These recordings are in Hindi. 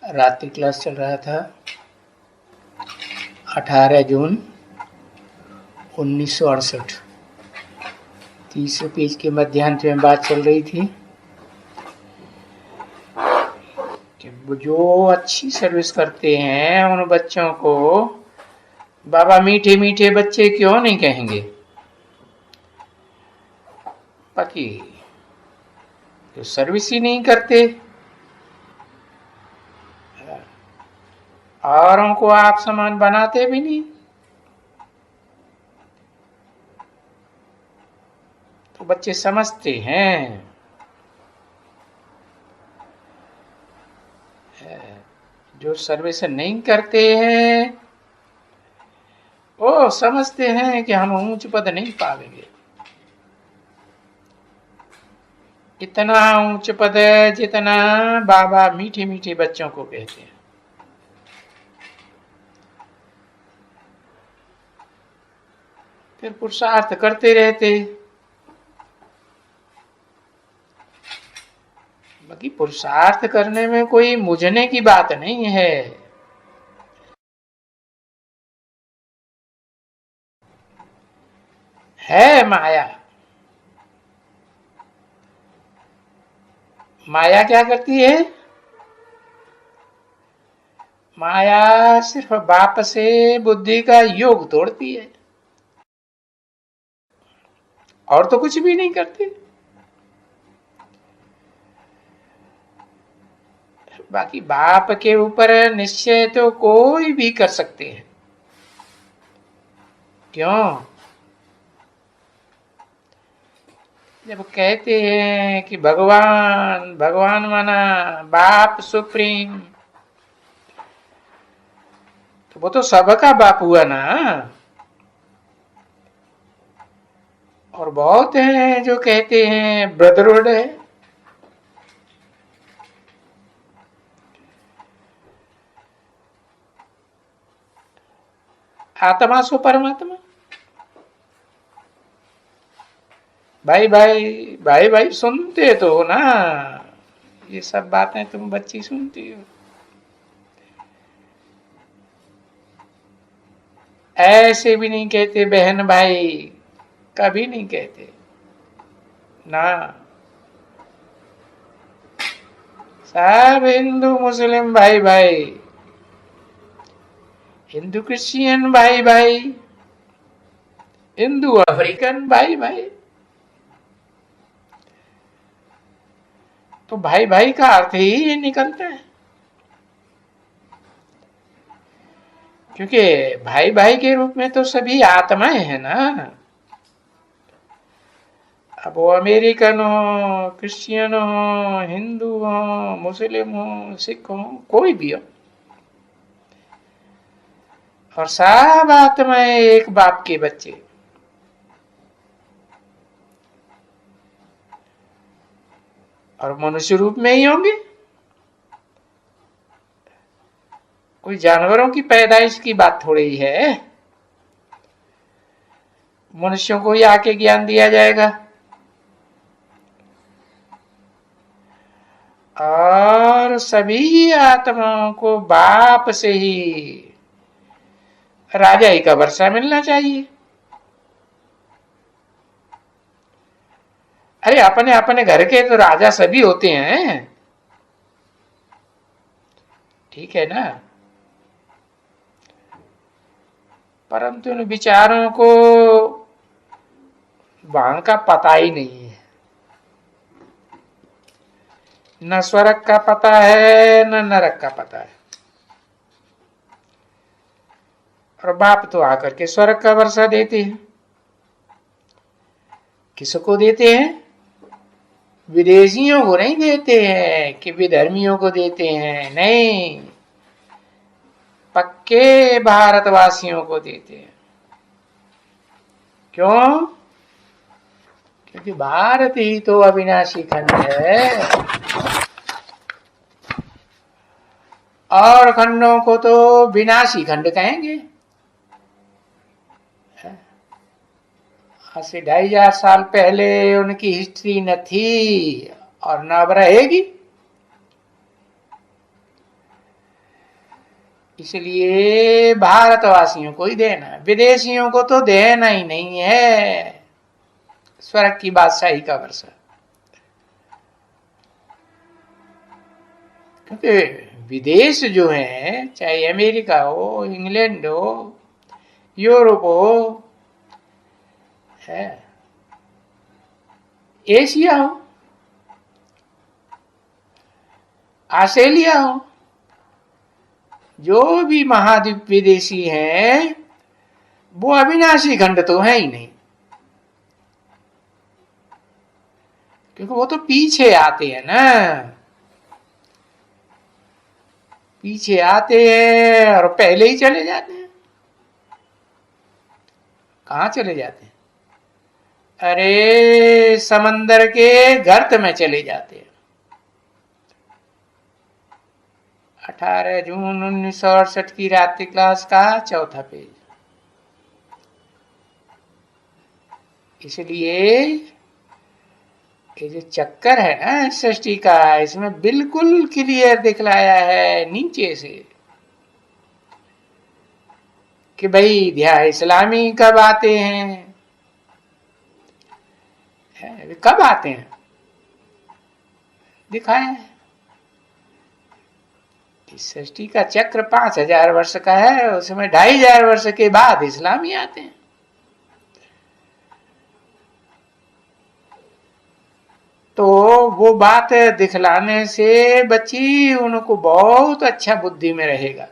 रात्रि क्लास चल रहा था। 18 जून 1968। तीसरे पेज के मध्यांश में बात चल रही थी कि जो अच्छी सर्विस करते हैं उन बच्चों को बाबा मीठे मीठे बच्चे क्यों नहीं कहेंगे। बाकी जो सर्विस ही नहीं करते, औरों को आप समान बनाते भी नहीं, तो बच्चे समझते हैं। जो सर्विस नहीं करते हैं वो समझते हैं कि हम ऊंच पद नहीं पावेंगे। इतना ऊंच पद जितना बाबा मीठे मीठे बच्चों को कहते हैं। फिर पुरुषार्थ करते रहते। बाकी पुरुषार्थ करने में कोई मुझने की बात नहीं है माया। माया क्या करती है? माया सिर्फ बाप से बुद्धि का योग तोड़ती है, और तो कुछ भी नहीं करती। बाकी बाप के ऊपर निश्चय तो कोई भी कर सकते हैं। क्यों? जब कहते हैं कि भगवान भगवान माना बाप सुप्रीम, तो वो तो सबका बाप हुआ ना। और बहुत हैं जो कहते हैं ब्रदरहुड है। आत्मा सो परमात्मा। भाई भाई भाई भाई सुनते तो हो ना, ये सब बातें तुम बच्ची सुनती हो। ऐसे भी नहीं कहते बहन भाई, कभी नहीं कहते ना। सब हिंदू मुस्लिम भाई भाई, हिंदू क्रिश्चियन भाई भाई, हिंदू अफ्रीकन भाई भाई। तो भाई भाई का अर्थ ही ये निकलता है, क्योंकि भाई भाई के रूप में तो सभी आत्माएं हैं ना। अब वो अमेरिकन हो, क्रिश्चियन हो, हिंदू हो, मुस्लिम हो, सिख हो, कोई भी हो, और सब आत्माएं एक बाप के बच्चे। और मनुष्य रूप में ही होंगे। कोई जानवरों की पैदाइश की बात थोड़ी है। मनुष्यों को ही आके ज्ञान दिया जाएगा, और सभी आत्माओं को बाप से ही राजाई का वर्षा मिलना चाहिए। अरे अपने अपने घर के तो राजा सभी होते हैं, ठीक है ना। परंतु इन विचारों को वहां का पता ही नहीं है। न स्वर्ग का पता है न नरक का पता है। और बाप तो आकर के स्वर्ग का वर्षा देते हैं। किसको देते हैं? विदेशियों को नहीं देते हैं कि विधर्मियों को देते हैं, नहीं, पक्के भारतवासियों को देते हैं। क्यों? क्योंकि भारत ही तो अविनाशी खंड है, और खंडों को तो विनाशी खंड कहेंगे। आज से 2500 साल पहले उनकी हिस्ट्री न थी और न अब रहेगी। इसलिए भारतवासियों को ही देना है, विदेशियों को तो देना ही नहीं है। स्वर्ग की बादशाही का वर्षा। क्योंकि विदेश जो है, चाहे अमेरिका हो, इंग्लैंड हो, यूरोप हो, है, एशिया हो, ऑस्ट्रेलिया हो, जो भी महाद्वीप विदेशी हैं, वो अविनाशी खंड तो है ही नहीं, क्योंकि वो तो पीछे आते हैं ना, पीछे आते हैं और पहले ही चले जाते हैं। कहाँ चले जाते हैं? अरे समंदर के गर्त में चले जाते हैं। 18 जून 1968 की रात्रि क्लास का चौथा पेज। इसलिए ये जो चक्कर है ना सृष्टि का, इसमें बिल्कुल क्लियर दिखलाया है नीचे से कि भाई ध्यान इस्लामी कब आते हैं, कब आते हैं, दिखाया है। इस सृष्टि का चक्र 5000 वर्ष का है, उसमें 2500 वर्ष के बाद इस्लामी आते हैं। तो वो बात दिखलाने से बच्ची उनको बहुत अच्छा बुद्धि में रहेगा,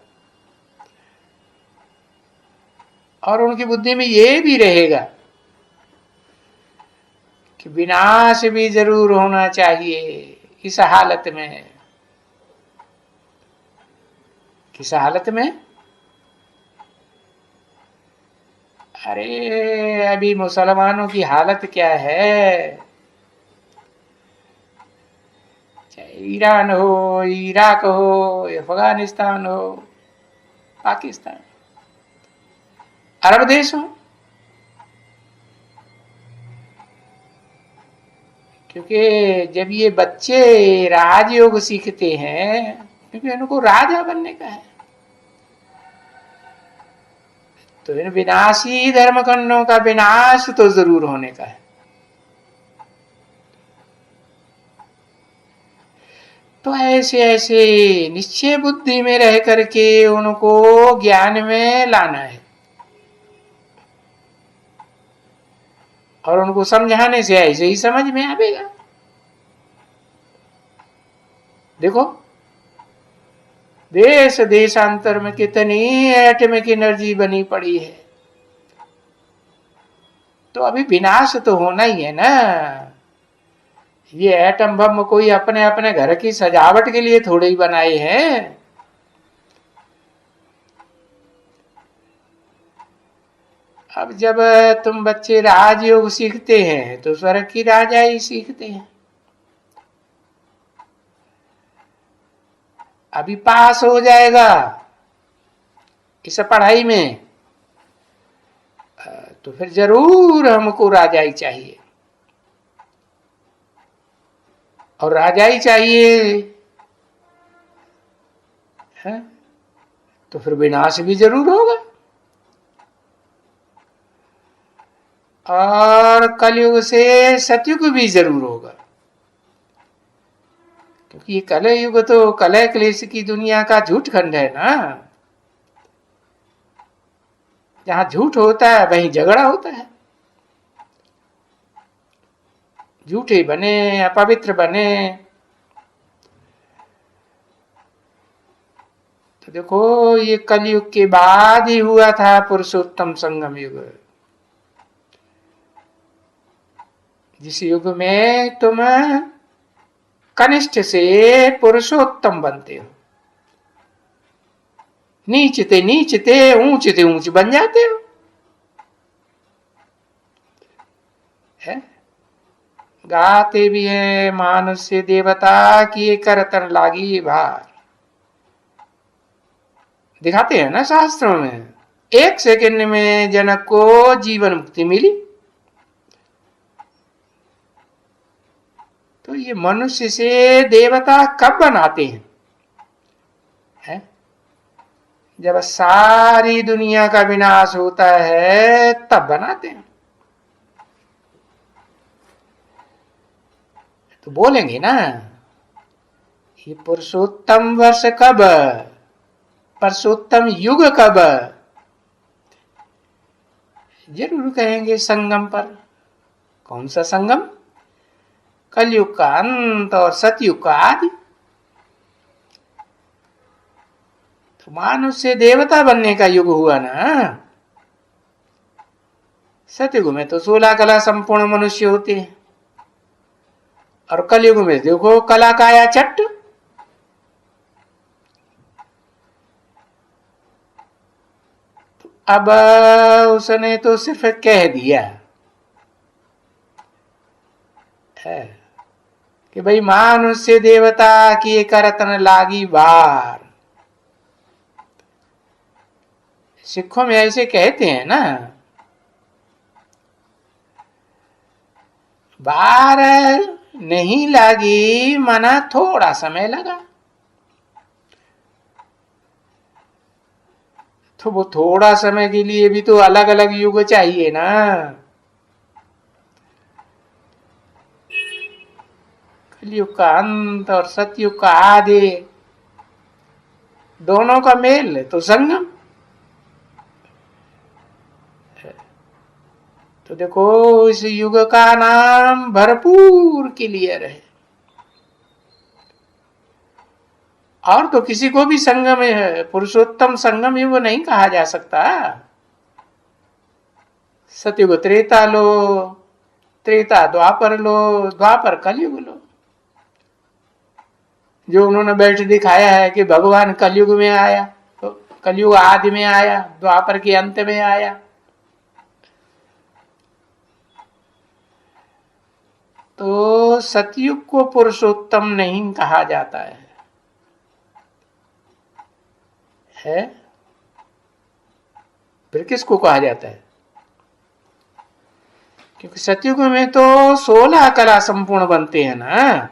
और उनकी बुद्धि में ये भी रहेगा कि विनाश भी जरूर होना चाहिए इस हालत में। किस हालत में? अरे अभी मुसलमानों की हालत क्या है, चाहे ईरान हो, इराक हो, अफगानिस्तान हो, पाकिस्तान, अरब देश हो, क्योंकि जब ये बच्चे राजयोग सीखते हैं, क्योंकि इनको राजा बनने का है, तो इन विनाशी धर्मखंडों का विनाश तो जरूर होने का है। तो ऐसे ऐसे निश्चय बुद्धि में रह करके उनको ज्ञान में लाना है, और उनको समझाने से ऐसे ही समझ में आएगा। देखो देश देशांतर में कितनी एटॉमिक एनर्जी बनी पड़ी है, तो अभी विनाश तो होना ही है ना। ये एटम बम कोई अपने अपने घर की सजावट के लिए थोड़े ही बनाए हैं। अब जब तुम बच्चे राजयोग सीखते हैं तो स्वर्ग की राजा ही सीखते हैं। अभी पास हो जाएगा इस पढ़ाई में तो फिर जरूर हमको राजा ही चाहिए, और राजा ही चाहिए है तो फिर विनाश भी जरूर होगा, और कलयुग से सतयुग भी जरूर होगा। क्योंकि ये कलयुग तो कलह क्लेश की दुनिया का झूठ खंड है ना। जहां झूठ होता है वहीं झगड़ा होता है, झूठे बने, अपवित्र बने। तो देखो ये कलयुग के बाद ही हुआ था पुरुषोत्तम संगम युग, जिस युग में तुम कनिष्ठ से पुरुषोत्तम बनते हो, नीचते नीचते ऊंचते ऊंच बन जाते हो, है? गाते भी है मानुष्य देवता की करतन लागी भार, दिखाते हैं ना शास्त्रों में। 1 सेकंड में जनक को जीवन मुक्ति मिली। तो ये मनुष्य से देवता कब बनाते हैं, है? जब सारी दुनिया का विनाश होता है तब बनाते हैं। तो बोलेंगे ना, ये पुरुषोत्तम वर्ष कब, पुरुषोत्तम युग कब, जरूर कहेंगे संगम पर। कौन सा संगम? कलयुग का अंत और सतयुग का आदि। तो मानुष से देवता बनने का युग हुआ ना। सतयुग में तो 16 कला संपूर्ण मनुष्य होते हैं, और कलयुग में देखो कला काया चट्ट। तो अब उसने तो सिर्फ कह दिया है कि भाई मानुष से देवता की करतन लागी बार। सिखों में ऐसे कहते हैं ना, बार नहीं लगी मना थोड़ा समय लगा। तो वो थोड़ा समय के लिए भी तो अलग अलग युग चाहिए ना। कलयुग का अंत और सतयुग का आदि, दोनों का मेल तो संगम। तो देखो इस युग का नाम भरपूर क्लियर है। और तो किसी को भी संगम पुरुषोत्तम संगम युग नहीं कहा जा सकता। सतयुग त्रेता लो, त्रेता द्वापर लो, द्वापर कलयुग लो। जो उन्होंने बैठ दिखाया है कि भगवान कलयुग में आया, तो कलयुग आदि में आया, द्वापर के अंत में आया। तो सतयुग को पुरुषोत्तम नहीं कहा जाता है? फिर किसको कहा जाता है? क्योंकि सतयुग में तो 16 कला संपूर्ण बनते हैं ना,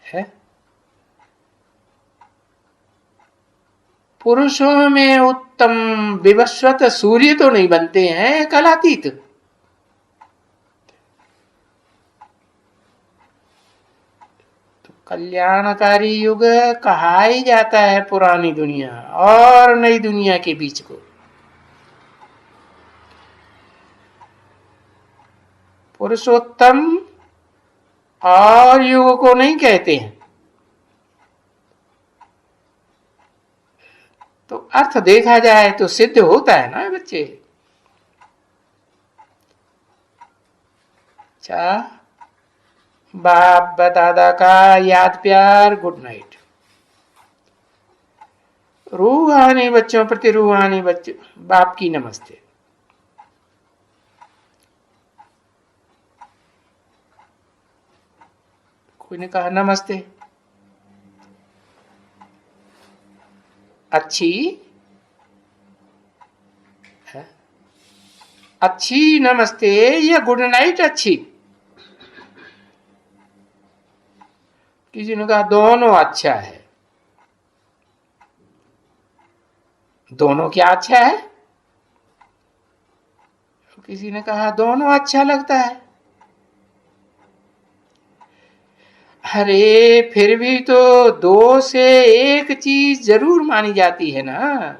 है? पुरुषों में उत्तम विवस्वत सूर्य तो नहीं बनते हैं कलातीत। तो कल्याणकारी युग कहा ही जाता है पुरानी दुनिया और नई दुनिया के बीच को। पुरुषोत्तम और युग को नहीं कहते हैं। तो अर्थ देखा जाए तो सिद्ध होता है ना बच्चे। अच्छा, बाप दादा का याद प्यार, गुड नाइट। रूहानी बच्चों प्रति रूहानी बच्चों बाप की नमस्ते। कोई ने कहा नमस्ते। अच्छी है, अच्छी नमस्ते या गुड नाइट अच्छी? किसी ने कहा दोनों अच्छा है। दोनों क्या अच्छा है? किसी ने कहा दोनों अच्छा लगता है। अरे फिर भी तो दो से एक चीज जरूर मानी जाती है ना।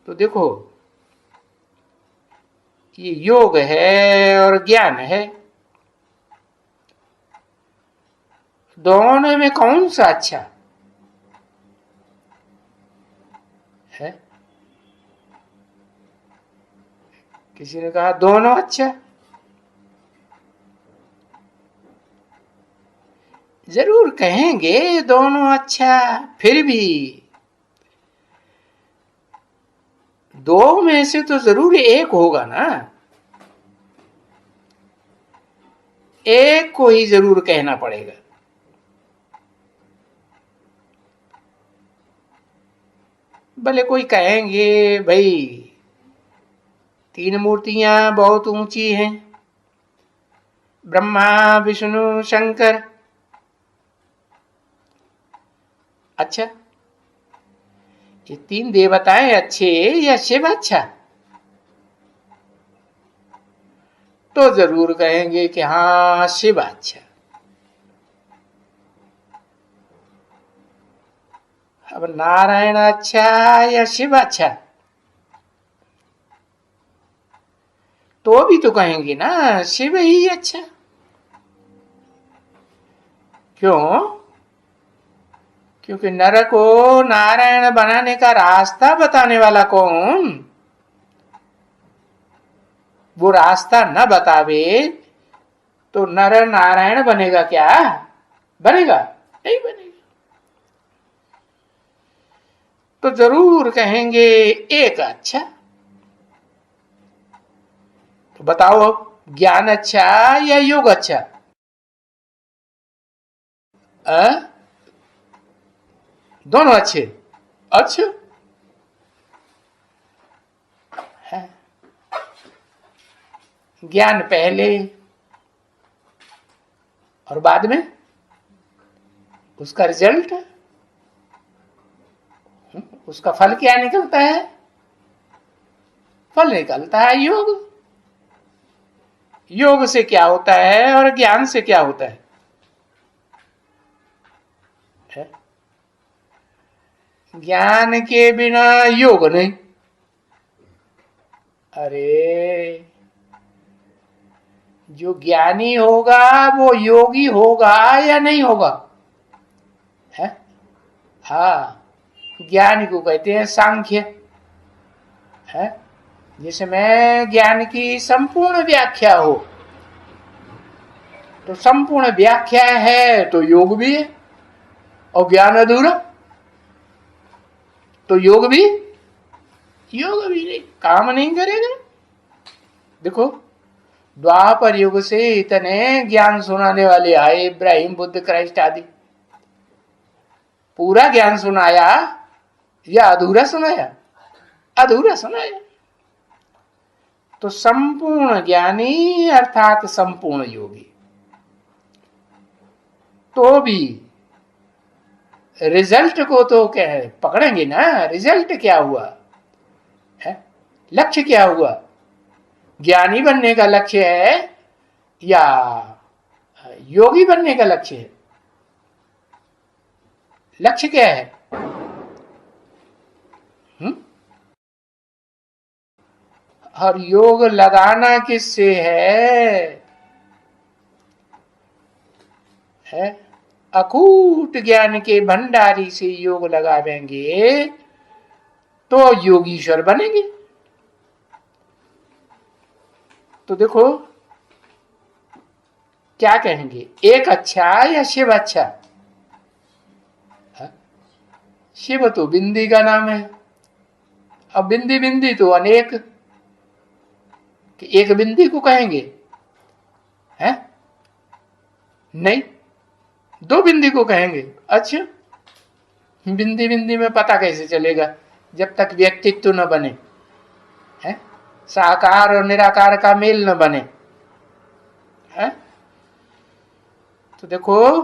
तो देखो ये योग है और ज्ञान है, दोनों में कौन सा अच्छा है? किसी ने कहा दोनों अच्छा। जरूर कहेंगे दोनों अच्छा, फिर भी दो में से तो जरूर एक होगा ना। एक को ही जरूर कहना पड़ेगा। भले कोई कहेंगे भाई तीन मूर्तियां बहुत ऊंची हैं, ब्रह्मा विष्णु शंकर। अच्छा, ये 3 देवताएं अच्छे या शिव अच्छा? तो जरूर कहेंगे कि हाँ शिव अच्छा। अब नारायण अच्छा या शिव अच्छा? तो भी तो कहेंगे ना शिव ही अच्छा। क्यों? क्योंकि नर को नारायण बनाने का रास्ता बताने वाला कौन? वो रास्ता न बतावे तो नर नारायण बनेगा क्या? बनेगा? नहीं बनेगा। तो जरूर कहेंगे एक अच्छा। तो बताओ अब, ज्ञान अच्छा या योग अच्छा? दोनों अच्छे। अच्छा है। ज्ञान पहले और बाद में उसका रिजल्ट, उसका फल क्या निकलता है? फल निकलता है योग। योग से क्या होता है और ज्ञान से क्या होता है? ज्ञान के बिना योग नहीं। अरे जो ज्ञानी होगा वो योगी होगा या नहीं होगा? है? हाँ, ज्ञानी को कहते हैं सांख्य, है जिसमें ज्ञान की संपूर्ण व्याख्या हो। तो संपूर्ण व्याख्या है तो योग भी है, और ज्ञान अधूरा तो योग भी नहीं, काम नहीं करेगा। देखो, द्वापर युग से इतने ज्ञान सुनाने वाले आए, इब्राहिम, बुद्ध, क्राइस्ट आदि। पूरा ज्ञान सुनाया या अधूरा सुनाया? अधूरा सुनाया। तो संपूर्ण ज्ञानी अर्थात संपूर्ण योगी, तो भी रिजल्ट को तो क्या है पकड़ेंगे ना। रिजल्ट क्या हुआ है? लक्ष्य क्या हुआ? ज्ञानी बनने का लक्ष्य है या योगी बनने का लक्ष्य है? लक्ष्य क्या है? और योग लगाना किससे है? अकूट ज्ञान के भंडारी से योग लगावेंगे तो योगीश्वर बनेंगे। तो देखो, क्या कहेंगे, एक अच्छा या शिव अच्छा? शिव तो बिंदी का नाम है। अब बिंदी बिंदी तो अनेक, कि एक बिंदी को कहेंगे? है नहीं, 2 बिंदी को कहेंगे। अच्छा, बिंदी बिंदी में पता कैसे चलेगा जब तक व्यक्तित्व न बने, है साकार और निराकार का मेल न बने, है? तो देखो,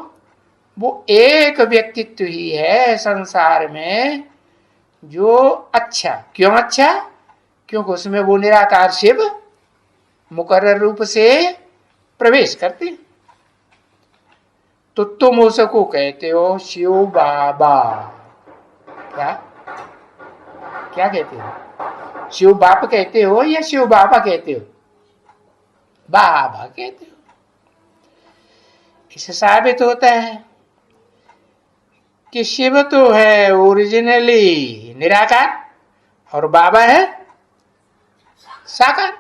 वो एक व्यक्तित्व ही है संसार में जो अच्छा। क्यों अच्छा? क्योंकि उसमें वो निराकार शिव मुकर्रर रूप से प्रवेश करते हैं। तो तुम उसको कहते हो शिव बाबा। क्या क्या कहते हो? शिव बाप कहते हो या शिव बाबा कहते हो? बाबा कहते हो। इससे साबित होता है कि शिव तो है ओरिजिनली निराकार और बाबा है साकार।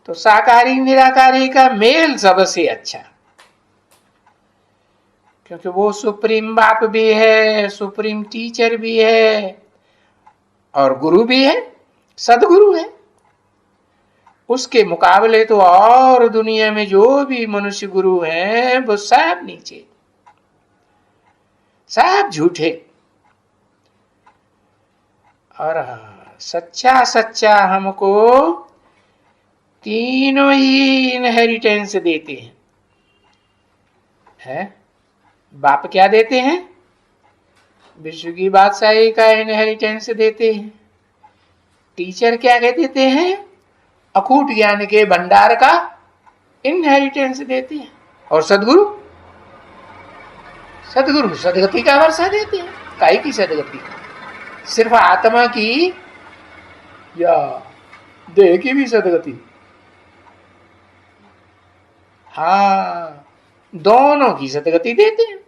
तो साकारी निराकारी का मेल सबसे अच्छा, क्योंकि वो सुप्रीम बाप भी है, सुप्रीम टीचर भी है और गुरु भी है, सदगुरु है। उसके मुकाबले तो और दुनिया में जो भी मनुष्य गुरु हैं वो सब नीचे, सब झूठे। और सच्चा सच्चा हमको तीनों ही इनहेरिटेंस देते हैं। बाप क्या देते हैं? विश्व की बादशाही का इनहेरिटेंस देते हैं। टीचर क्या कह देते हैं? अकूट ज्ञान के भंडार का इनहेरिटेंस देते हैं। और सदगुरु सदगुरु सदगति का वर्षा देते हैं। काहे की सदगति? सिर्फ आत्मा की या देह की भी सदगति? हाँ, दोनों की सदगति देते हैं।